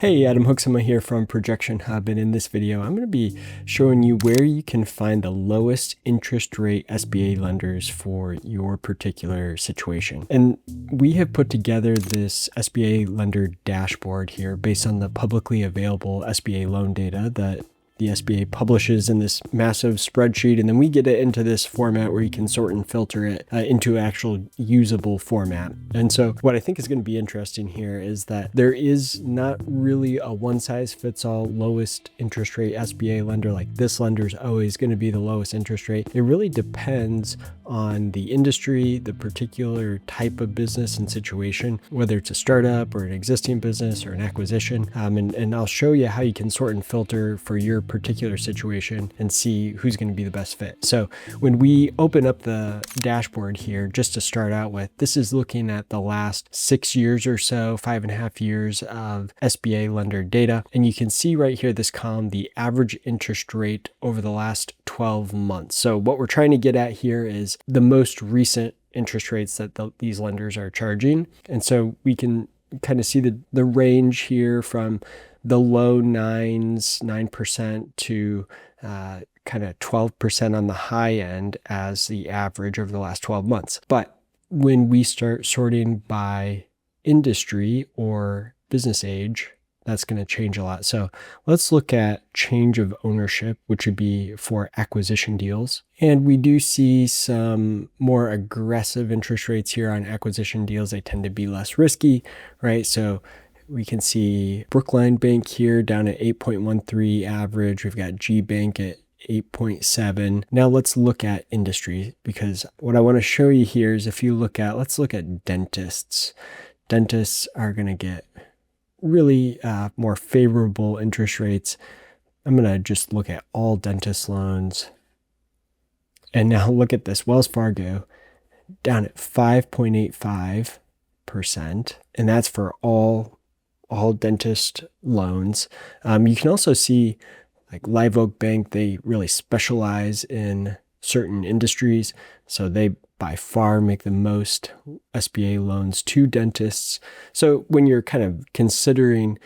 Hey, Adam Hooksema here from ProjectionHub, and in this video, I'm going to be showing you where you can find the lowest interest rate SBA lenders for your particular situation. And we have put together this SBA lender dashboard here based on the publicly available SBA loan data that the SBA publishes in this massive spreadsheet, and then we get it into this format where you can sort and filter it into actual usable format. And so what I think is going to be interesting here is that there is not really a one-size-fits-all lowest interest rate SBA lender, like this lender is always going to be the lowest interest rate. It really depends on the industry, the particular type of business and situation, whether it's a startup or an existing business or an acquisition. And I'll show you how you can sort and filter for your particular situation and see who's going to be the best fit. So when we open up the dashboard here, just to start out with, this is looking at the last 6 years or so, 5.5 years of SBA lender data. And you can see right here, this column, the average interest rate over the last 12 months. So what we're trying to get at here is the most recent interest rates that these lenders are charging. And so we can kind of see the range here from the low 9% to kind of 12% on the high end as the average over the last 12 months. But when we start sorting by industry or business age, that's going to change a lot. So let's look at change of ownership, which would be for acquisition deals. And we do see some more aggressive interest rates here on acquisition deals. They tend to be less risky, right? So we can see Brookline Bank here down at 8.13 average. We've got G Bank at 8.7. Now let's look at industry, because what I want to show you here is let's look at dentists. Dentists are going to get really more favorable interest rates. I'm going to just look at all dentist loans. And now look at this, Wells Fargo down at 5.85%. And that's for all dentist loans. You can also see like Live Oak Bank, they really specialize in certain industries. So they by far make the most SBA loans to dentists. So when you're kind of considering,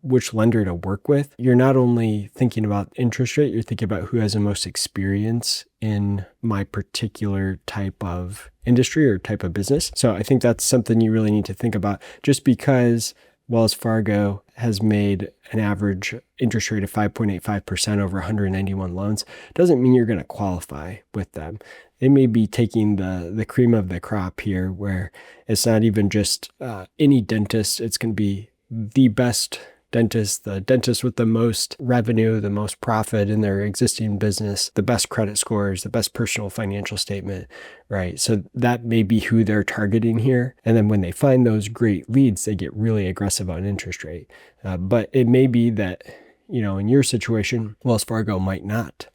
which lender to work with, you're not only thinking about interest rate, you're thinking about who has the most experience in my particular type of industry or type of business. So I think that's something you really need to think about. Just because Wells Fargo has made an average interest rate of 5.85% over 191 loans doesn't mean you're going to qualify with them. They may be taking the cream of the crop here, where it's not even just any dentist. It's going to be the best dentist, the dentist with the most revenue, the most profit in their existing business, the best credit scores, the best personal financial statement, right? So that may be who they're targeting here. And then when they find those great leads, they get really aggressive on interest rate. But it may be that, in your situation, Wells Fargo might not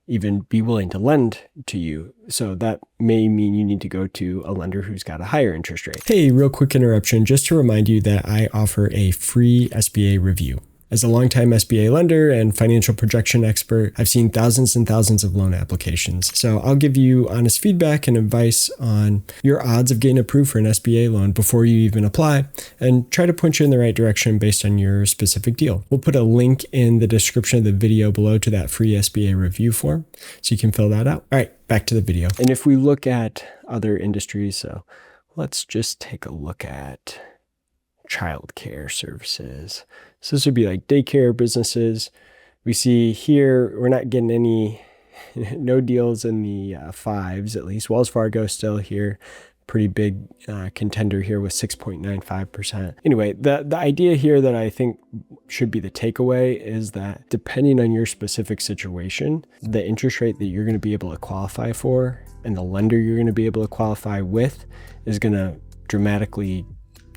even be willing to lend to you. So that may mean you need to go to a lender who's got a higher interest rate. Hey, real quick interruption, just to remind you that I offer a free SBA review. As a longtime SBA lender and financial projection expert, I've seen thousands and thousands of loan applications. So I'll give you honest feedback and advice on your odds of getting approved for an SBA loan before you even apply, and try to point you in the right direction based on your specific deal. We'll put a link in the description of the video below to that free SBA review form, so you can fill that out. All right, back to the video. And if we look at other industries, so let's just take a look at childcare services. So this would be like daycare businesses. We see here, we're not getting no deals in the fives, at least. Wells Fargo still here, pretty big contender here with 6.95%. Anyway, the idea here that I think should be the takeaway is that depending on your specific situation, the interest rate that you're going to be able to qualify for and the lender you're going to be able to qualify with is going to dramatically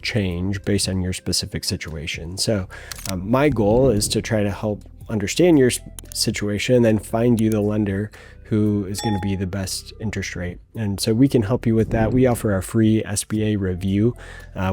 change based on your specific situation. So my goal is to try to help understand your situation and then find you the lender who is going to be the best interest rate. And so we can help you with that. We offer a free SBA review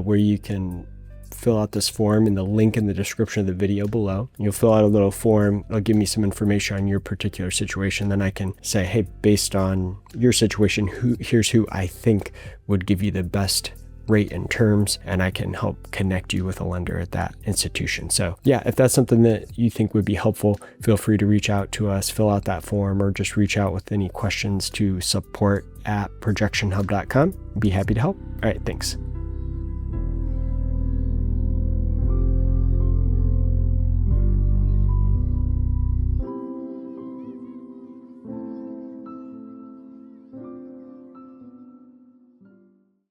where you can fill out this form in the link in the description of the video below. You'll fill out a little form. It'll give me some information on your particular situation. Then I can say, hey, based on your situation, here's who I think would give you the best rate and terms, and I can help connect you with a lender at that institution. So yeah, if that's something that you think would be helpful, feel free to reach out to us, fill out that form, or just reach out with any questions to support@projectionhub.com. Be happy to help. All right, thanks.